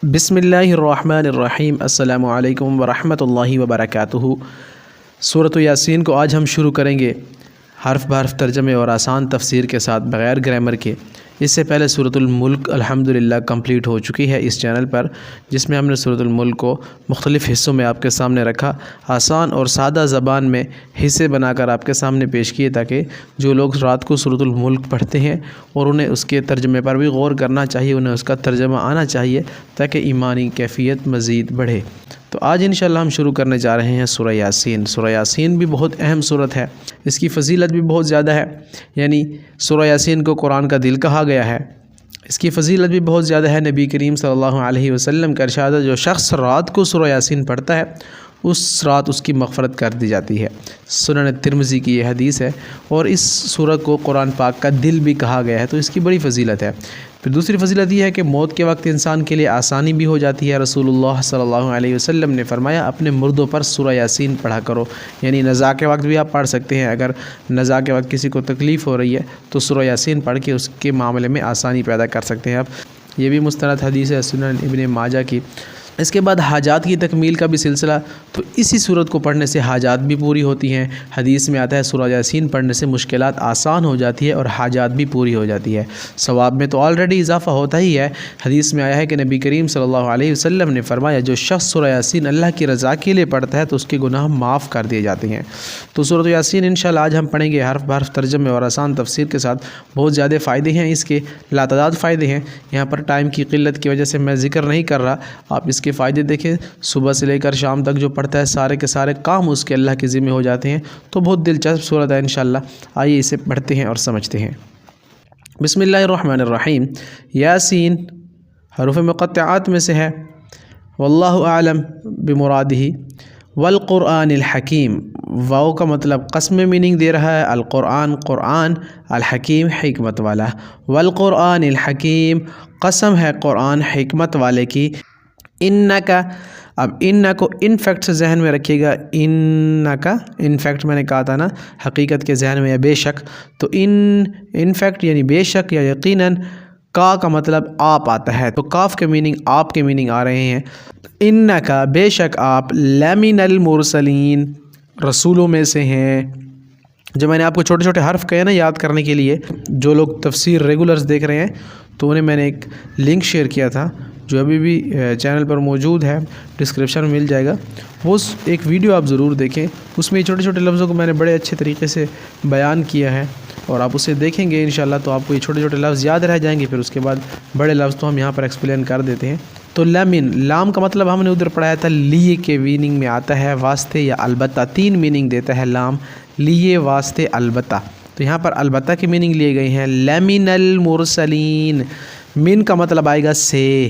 بسم اللہ الرحمن الرحیم۔ السلام علیکم ورحمۃ اللہ وبرکاتہ۔ سورۃ یاسین کو آج ہم شروع کریں گے حرف بحرف ترجمے اور آسان تفسیر کے ساتھ بغیر گرامر کے۔ اس سے پہلے سورۃ الملک الحمدللہ کمپلیٹ ہو چکی ہے اس چینل پر، جس میں ہم نے سورۃ الملک کو مختلف حصوں میں آپ کے سامنے رکھا، آسان اور سادہ زبان میں حصے بنا کر آپ کے سامنے پیش کیے، تاکہ جو لوگ رات کو سورۃ الملک پڑھتے ہیں اور انہیں اس کے ترجمے پر بھی غور کرنا چاہیے، انہیں اس کا ترجمہ آنا چاہیے، تاکہ ایمانی کیفیت مزید بڑھے۔ تو آج انشاءاللہ ہم شروع کرنے جا رہے ہیں سورہ یاسین۔ سورہ یاسین بھی بہت اہم سورت ہے، اس کی فضیلت بھی بہت زیادہ ہے، یعنی سورہ یاسین کو قرآن کا دل کہا گیا ہے۔ اس کی فضیلت بھی بہت زیادہ ہے۔ نبی کریم صلی اللہ علیہ وسلم کا ارشاد ہے، جو شخص رات کو سورہ یاسین پڑھتا ہے اس رات اس کی مغفرت کر دی جاتی ہے۔ سنن ترمذی کی یہ حدیث ہے، اور اس سورت کو قرآن پاک کا دل بھی کہا گیا ہے، تو اس کی بڑی فضیلت ہے۔ پھر دوسری فضیلت یہ ہے کہ موت کے وقت انسان کے لیے آسانی بھی ہو جاتی ہے۔ رسول اللہ صلی اللہ علیہ وسلم نے فرمایا، اپنے مردوں پر سورہ یاسین پڑھا کرو، یعنی نزا کے وقت بھی آپ پڑھ سکتے ہیں۔ اگر نزا کے وقت کسی کو تکلیف ہو رہی ہے تو سورہ یاسین پڑھ کے اس کے معاملے میں آسانی پیدا کر سکتے ہیں آپ۔ یہ بھی مستند حدیث ہے سنن ابن ماجہ کی۔ اس کے بعد حاجات کی تکمیل کا بھی سلسلہ، تو اسی صورت کو پڑھنے سے حاجات بھی پوری ہوتی ہیں۔ حدیث میں آتا ہے سورہ یاسین پڑھنے سے مشکلات آسان ہو جاتی ہے اور حاجات بھی پوری ہو جاتی ہے۔ ثواب میں تو آلریڈی اضافہ ہوتا ہی ہے۔ حدیث میں آیا ہے کہ نبی کریم صلی اللہ علیہ وسلم نے فرمایا، جو شخص سورہ یاسین اللہ کی رضا کے لیے پڑھتا ہے تو اس کے گناہ معاف کر دیے جاتے ہیں۔ تو سورۃ یاسین انشاءاللہ آج ہم پڑھیں گے حرف بحرف ترجمے اور آسان تفسیر کے ساتھ۔ بہت زیادہ فائدے ہیں اس کے، لاتعداد فائدے ہیں۔ یہاں پر ٹائم کی قلت کی وجہ سے میں ذکر نہیں کر رہا، آپ اس کے فائدے دیکھیں۔ صبح سے لے کر شام تک جو پڑھتا ہے سارے کے سارے کام اس کے اللہ کے ذمہ ہو جاتے ہیں۔ تو بہت دلچسپ سورت ہے انشاءاللہ۔ آئیے اسے پڑھتے ہیں اور سمجھتے ہیں۔ بسم اللہ الرحمن الرحیم۔ یاسین حروف مقطعات میں سے ہے، واللہ اعلم بمرادہ۔ والقرآن الحکیم، واو کا مطلب قسم میں میننگ دے رہا ہے، القرآن قرآن، الحکیم حکمت والا۔ والقرآن الحکیم، قسم ہے قرآن حکمت والے کی۔ انکا، اب ان کو ان فیکٹ سے ذہن میں رکھیے گا۔ انکا ان فیکٹ میں نے کہا تھا نا، حقیقت کے ذہن میں یا بے شک، تو ان فیکٹ یعنی بے شک یا یقیناً۔ کا مطلب آپ آتا ہے، تو کاف کے میننگ آپ کے میننگ آ رہے ہیں۔ انکا بے شک آپ، لمن المرسلین رسولوں میں سے ہیں۔ جو میں نے آپ کو چھوٹے چھوٹے حرف کہے نا یاد کرنے کے لیے، جو لوگ تفسیر ریگولرز دیکھ رہے ہیں تو انہیں میں نے ایک لنک شیئر کیا تھا جو ابھی بھی چینل پر موجود ہے، ڈسکرپشن میں مل جائے گا۔ وہ ایک ویڈیو آپ ضرور دیکھیں، اس میں چھوٹے چھوٹے لفظوں کو میں نے بڑے اچھے طریقے سے بیان کیا ہے، اور آپ اسے دیکھیں گے انشاءاللہ تو آپ کو یہ چھوٹے چھوٹے لفظ یاد رہ جائیں گے۔ پھر اس کے بعد بڑے لفظ تو ہم یہاں پر ایکسپلین کر دیتے ہیں۔ تو لمن، لام کا مطلب ہم نے ادھر پڑھایا تھا لیے کے میننگ میں آتا ہے، واسطے یا البتہ۔ تین میننگ دیتا ہے لام، لیے، واسطے، البتہ۔ تو یہاں پر البتہ کے میننگ لیے گئے ہیں۔ لمن المرسلین، من کا مطلب آئے گا سے،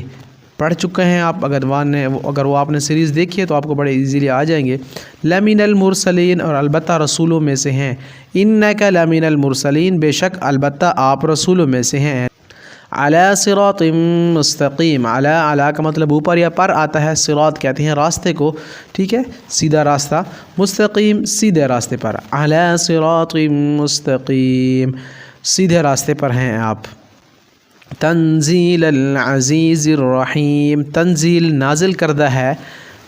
پڑھ چکے ہیں آپ، اگر وہ آپ نے سیریز دیکھی ہے تو آپ کو بڑے ایزیلی آ جائیں گے۔ لمن المرسلین، اور البتہ رسولوں میں سے ہیں۔ انک لمن المرسلین، بے شک البتہ آپ رسولوں میں سے ہیں۔ علی صراط مستقیم، علی کا مطلب اوپر یا پر آتا ہے، صراط کہتے ہیں راستے کو، ٹھیک ہے، سیدھا راستہ، مستقیم سیدھے راستے پر، علی صراط مستقیم، سیدھے راستے پر ہیں آپ۔ تنزیل العزیز الرحیم، تنزیل نازل کردہ ہے،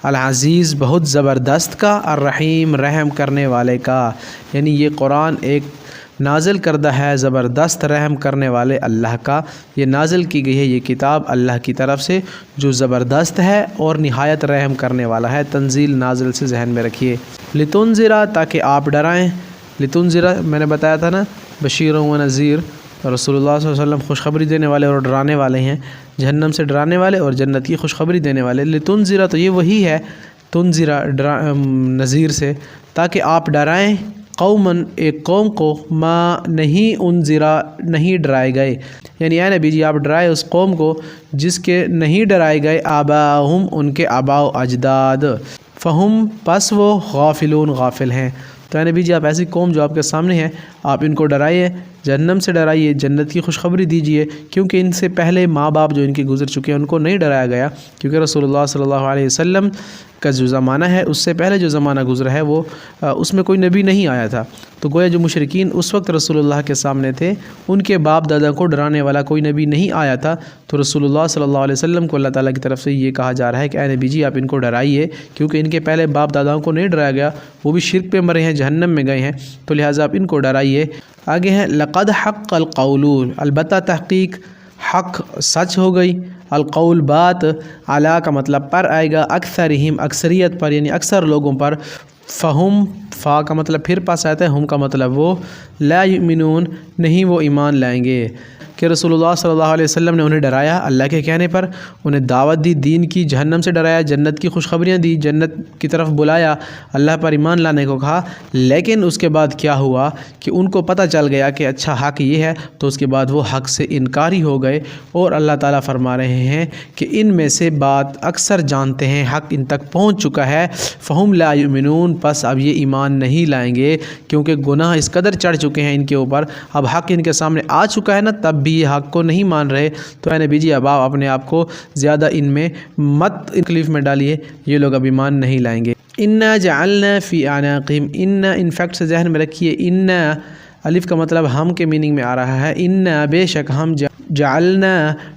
العزیز بہت زبردست کا، الرحیم رحم کرنے والے کا، یعنی یہ قرآن ایک نازل کردہ ہے زبردست رحم کرنے والے اللہ کا۔ یہ نازل کی گئی ہے یہ کتاب اللہ کی طرف سے، جو زبردست ہے اور نہایت رحم کرنے والا ہے۔ تنزیل نازل سے ذہن میں رکھیے۔ لتنذرا، تاکہ آپ ڈرائیں۔ لتنذرا میں نے بتایا تھا نا، بشیر و نذیر، رسول اللہ صلی اللہ علیہ وسلم خوشخبری دینے والے اور ڈرانے والے ہیں، جہنم سے ڈرانے والے اور جنت کی خوشخبری دینے والے۔ لتنذرا تو یہ وہی ہے، تنذرا نذیر سے، تاکہ آپ ڈرائیں، قوماً ایک قوم کو، ما نہیں انذرا نہیں ڈرائے گئے، یعنی اے نبی جی آپ ڈرائے اس قوم کو جس کے نہیں ڈرائے گئے آباہم ان کے آباء و اجداد، فہم پس وہ غافلون غافل ہیں۔ تو اے نبی جی آپ ایسی قوم جو آپ کے سامنے ہے، آپ ان کو ڈرائیے، جہنم سے ڈرائیے، جنت کی خوشخبری دیجیے، کیونکہ ان سے پہلے ماں باپ جو ان کے گزر چکے ہیں ان کو نہیں ڈرایا گیا، کیونکہ رسول اللہ صلی اللہ علیہ وسلم کا جو زمانہ ہے اس سے پہلے جو زمانہ گزرا ہے وہ اس میں کوئی نبی نہیں آیا تھا، تو گویا جو مشرکین اس وقت رسول اللہ کے سامنے تھے ان کے باپ دادا کو ڈرانے والا کوئی نبی نہیں آیا تھا، تو رسول اللہ صلی اللہ علیہ وسلم کو اللہ تعالیٰ کی طرف سے یہ کہا جا رہا ہے کہ اے نبی جی آپ ان کو ڈرائیے، کیونکہ ان کے پہلے باپ داداؤں کو نہیں ڈرایا گیا، وہ بھی شرک پہ مرے ہیں، جہنم میں گئے ہیں، تو لہٰذا آپ ان کو ڈرائیے۔ آگے ہے لقد حق القول، البتہ تحقیق، حق سچ ہو گئی، القول بات، علی کا مطلب پر آئے گا، اکثرہم اکثریت پر یعنی اکثر لوگوں پر، فہم فا کا مطلب پھر پاس آتا ہے، ہم کا مطلب وہ، لا یؤمنون نہیں وہ ایمان لائیں گے، کہ رسول اللہ صلی اللہ علیہ وسلم نے انہیں ڈرایا اللہ کے کہنے پر، انہیں دعوت دی دین کی، جہنم سے ڈرایا، جنت کی خوشخبریاں دی، جنت کی طرف بلایا، اللہ پر ایمان لانے کو کہا، لیکن اس کے بعد کیا ہوا کہ ان کو پتہ چل گیا کہ اچھا حق یہ ہے، تو اس کے بعد وہ حق سے انکاری ہو گئے، اور اللہ تعالیٰ فرما رہے ہیں کہ ان میں سے بات اکثر جانتے ہیں، حق ان تک پہنچ چکا ہے، فہم لا یؤمنون پس اب یہ ایمان نہیں لائیں گے، کیونکہ گناہ اس قدر چڑھ چکے ہیں ان کے اوپر، اب حق ان کے سامنے آ چکا ہے نا، تب بھی یہ حق کو نہیں مان رہے، تو اے نبی جی اب آپ اپنے آپ کو زیادہ ان میں مت تکلیف میں ڈالیے، یہ لوگ اب ایمان نہیں لائیں گے۔ انا جعلنا فی اعناقہم، انا انفیکٹ سے ذہن میں رکھیے، انا الف کا مطلب ہم کے میننگ میں آ رہا ہے، انا بے شک ہم، جعلنا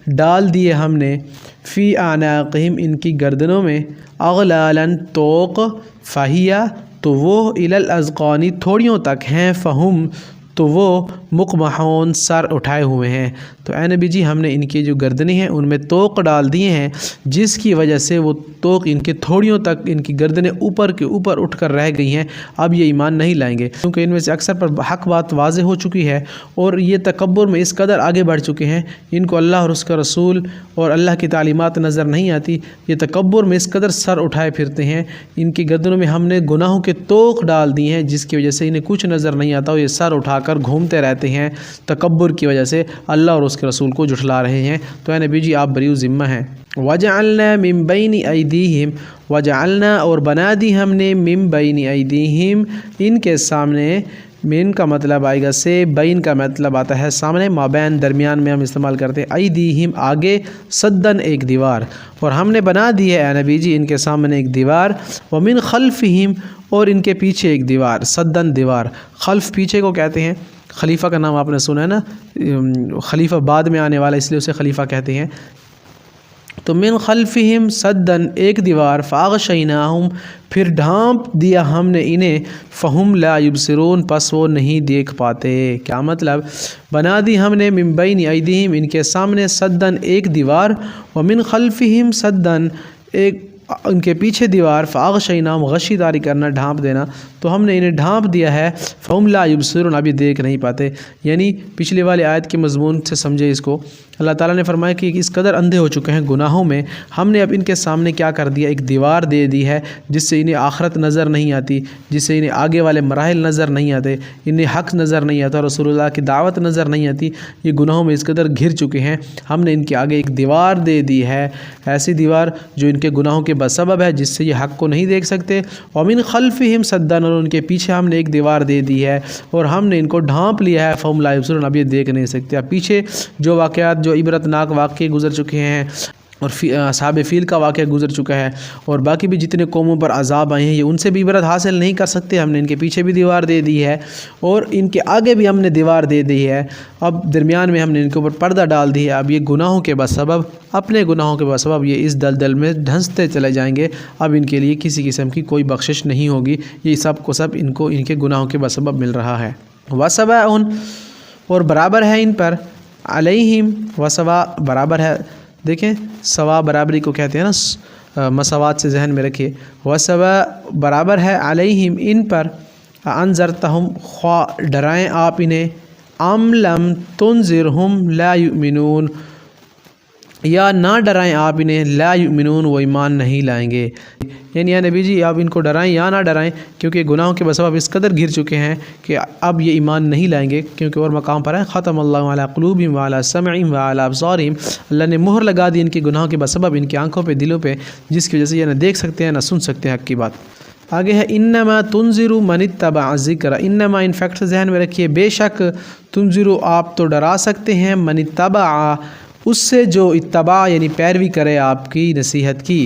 ڈال دیے ہم نے، فی اعناقہم ان کی گردنوں میں، اغلالا توق، فہیا تو وہ، الی الاذقان تھوڑیوں تک ہیں، فہم تو وہ، مقمحون سر اٹھائے ہوئے ہیں، تو اے نبی جی ہم نے ان کی جو گردنیں ہیں ان میں توق ڈال دیے ہیں، جس کی وجہ سے وہ توق ان کے تھوڑیوں تک ان کی گردنیں اوپر کے اوپر اٹھ کر رہ گئی ہیں، اب یہ ایمان نہیں لائیں گے، کیونکہ ان میں سے اکثر پر حق بات واضح ہو چکی ہے، اور یہ تکبر میں اس قدر آگے بڑھ چکے ہیں، ان کو اللہ اور اس کا رسول اور اللہ کی تعلیمات نظر نہیں آتی، یہ تکبر میں اس قدر سر اٹھائے پھرتے ہیں، ان کی گردنوں میں ہم نے گناہوں کے توق ڈال دی ہیں، جس کی وجہ سے انہیں کچھ نظر نہیں آتا، اور یہ سر اٹھا کر گھومتے رہتے ہیں، تکبر کی وجہ سے اللہ اور اس کے رسول کو جھٹلا رہے ہیں، تو اے نبی جی آپ بریء ذمہ ہیں۔ وَجَعَلْنَا مِن بَيْنِ أَيْدِيهِمْ، وَجَعَلْنَا اور بنا دی ہم نے، مِن بَيْنِ أَيْدِيهِمْ ان کے سامنے، من کا مطلب آئے گا سے، بین کا مطلب آتا ہے سامنے، مابین درمیان میں ہم استعمال کرتے ہیں، ایدیہم آگے، صدن ایک دیوار، اور ہم نے بنا دی ہے اے نبی جی ان کے سامنے ایک دیوار، ومن خلفہم اور ان کے پیچھے ایک دیوار، صدن دیوار، خلف پیچھے کو کہتے ہیں، خلیفہ کا نام آپ نے سنا ہے نا، خلیفہ بعد میں آنے والا اس لیے اسے خلیفہ کہتے ہیں، تو من خلفہم صدن ایک دیوار، فاغشیناہم پھر ڈھانپ دیا ہم نے انہیں، فہم لا یبصرون پس وہ نہیں دیکھ پاتے، کیا مطلب، بنا دی ہم نے من بین ایدیہم ان کے سامنے، صدن ایک دیوار، ومن خلفہم صدن ایک ان کے پیچھے دیوار، فاغشیناہم غشی داری کرنا، ڈھانپ دینا، تو ہم نے انہیں ڈھانپ دیا ہے، فہم لا یبصرون ابھی دیکھ نہیں پاتے، یعنی پچھلے والی آیت کے مضمون سے سمجھے اس کو، اللہ تعالیٰ نے فرمایا کہ اس قدر اندھے ہو چکے ہیں گناہوں میں، ہم نے اب ان کے سامنے کیا کر دیا، ایک دیوار دے دی ہے، جس سے انہیں آخرت نظر نہیں آتی، جس سے انہیں آگے والے مراحل نظر نہیں آتے، انہیں حق نظر نہیں آتا، رسول اللہ کی دعوت نظر نہیں آتی، یہ گناہوں میں اس قدر گھر چکے ہیں، ہم نے ان کے آگے ایک دیوار دے دی ہے، ایسی دیوار جو ان کے گناہوں کے بسبب ہے، جس سے یہ حق کو نہیں دیکھ سکتے، ومن خلفہم صدن اور ان کے پیچھے ہم نے ایک دیوار دے دی ہے، اور ہم نے ان کو ڈھانپ لیا ہے، فہم لا یبصرون اب یہ دیکھ نہیں سکتے، اب پیچھے جو واقعات جو عبرت ناک واقعے گزر چکے ہیں، اور اصحاب فیل کا واقعہ گزر چکا ہے، اور باقی بھی جتنے قوموں پر عذاب آئے ہیں یہ ان سے بھی عبرت حاصل نہیں کر سکتے، ہم نے ان کے پیچھے بھی دیوار دے دی ہے، اور ان کے آگے بھی ہم نے دیوار دے دی ہے، اب درمیان میں ہم نے ان کے اوپر پردہ ڈال دی ہے، اب یہ گناہوں کے بسبب، اپنے گناہوں کے بسبب یہ اس دلدل میں دھنستے چلے جائیں گے، اب ان کے لیے کسی قسم کی کوئی بخشش نہیں ہوگی، یہ سب کو سب ان کو ان کے گناہوں کے بسبب مل رہا ہے۔ وَسَوَاءٌ اور برابر ہے ان پر، علیہم وسوا برابر ہے، دیکھیں سوا برابری کو کہتے ہیں نا، مساوات سے ذہن میں رکھیے، وسوا برابر ہے، علیہم ان پر، انذرتہم خواہ ڈرائیں آپ انہیں، ام لم تنذرہم لا یؤمنون یا نہ ڈرائیں آپ انہیں، لا یؤمنون وہ ایمان نہیں لائیں گے، یعنی یا نبی جی آپ ان کو ڈرائیں یا نہ ڈرائیں، کیونکہ گناہوں کے بسبب اس قدر گر چکے ہیں کہ اب یہ ایمان نہیں لائیں گے، کیونکہ اور مقام پر ہے ختم اللہ علی قلوبہم وعلی سمعہم وعلی ابصارہم، اللہ نے مہر لگا دی ان کے گناہوں کے بسبب ان کی آنکھوں پہ، دلوں پہ، جس کی وجہ سے یہ نہ دیکھ سکتے ہیں نہ سن سکتے ہیں حق کی بات۔ آگے ہے انما تنذر من اتبع الذکر، انما ان فیکٹ ذہن میں رکھیے، بے شک تنذر آپ تو ڈرا سکتے ہیں، من اتبع اس سے جو اتباع یعنی پیروی کرے آپ کی نصیحت کی،